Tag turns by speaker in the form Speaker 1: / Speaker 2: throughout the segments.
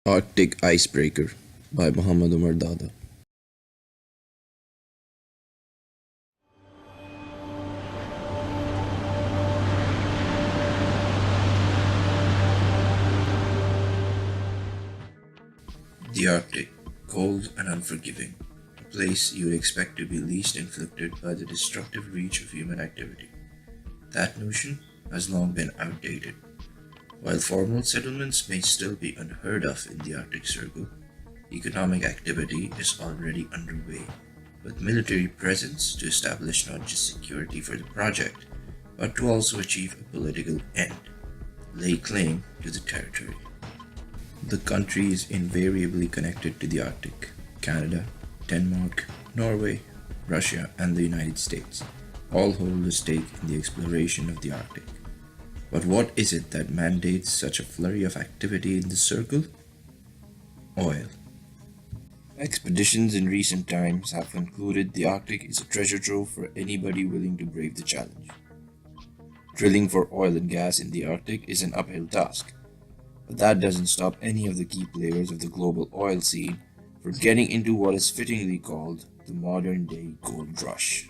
Speaker 1: Arctic Icebreaker by Muhammad Umar Dada. The Arctic, cold and unforgiving, a place you would expect to be least inflicted by the destructive reach of human activity. That notion has long been outdated. While formal settlements may still be unheard of in the Arctic Circle, economic activity is already underway, with military presence to establish not just security for the project, but to also achieve a political end, lay claim to the territory. The country is invariably connected to the Arctic. Canada, Denmark, Norway, Russia, and the United States all hold a stake in the exploration of the Arctic. But what is it that mandates such a flurry of activity in the circle? Oil. Expeditions in recent times have concluded the Arctic is a treasure trove for anybody willing to brave the challenge. Drilling for oil and gas in the Arctic is an uphill task, but that doesn't stop any of the key players of the global oil scene from getting into what is fittingly called the modern day gold rush.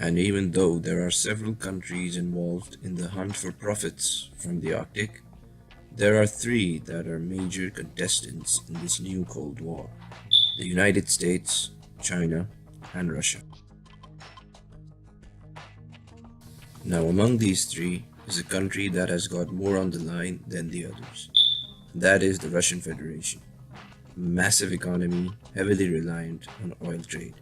Speaker 1: And even though there are several countries involved in the hunt for profits from the Arctic, there are three that are major contestants in this new Cold War: the United States, China, and Russia. Now, among these three is a country that has got more on the line than the others. That is the Russian Federation, a massive economy heavily reliant on oil trade,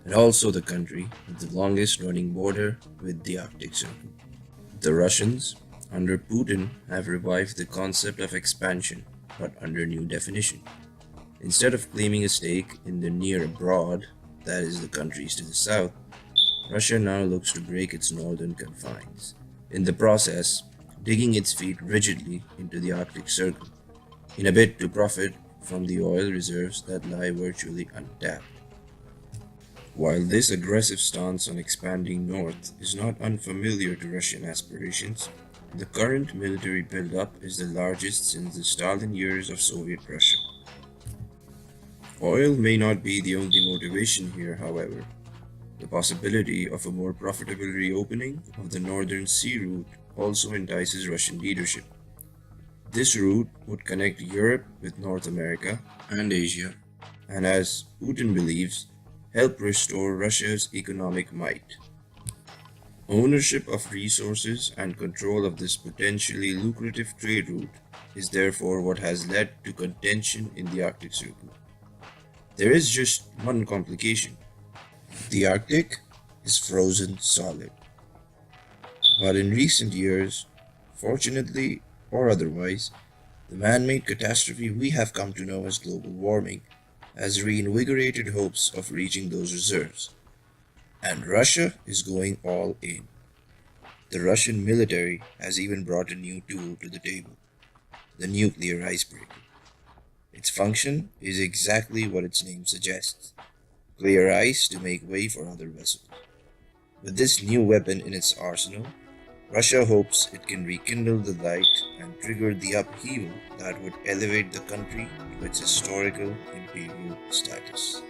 Speaker 1: and also the country with the longest running border with the Arctic Circle. The Russians, under Putin, have revived the concept of expansion, but under new definition. Instead of claiming a stake in the near abroad, that is the countries to the south, Russia now looks to break its northern confines, in the process digging its feet rigidly into the Arctic Circle, in a bid to profit from the oil reserves that lie virtually untapped. While this aggressive stance on expanding north is not unfamiliar to Russian aspirations, the current military buildup is the largest since the Stalin years of Soviet Russia. Oil may not be the only motivation here, however. The possibility of a more profitable reopening of the Northern Sea route also entices Russian leadership. This route would connect Europe with North America and Asia, and as Putin believes, help restore Russia's economic might. Ownership of resources and control of this potentially lucrative trade route is therefore what has led to contention in the Arctic Circle. There is just one complication. The Arctic is frozen solid. But in recent years, fortunately or otherwise, the man-made catastrophe we have come to know as global warming has reinvigorated hopes of reaching those reserves. And Russia is going all in. The Russian military has even brought a new tool to the table: the nuclear icebreaker. Its function is exactly what its name suggests: clear ice to make way for other vessels. With this new weapon in its arsenal, Russia hopes it can rekindle the light and trigger the upheaval that would elevate the country to its historical imperial status.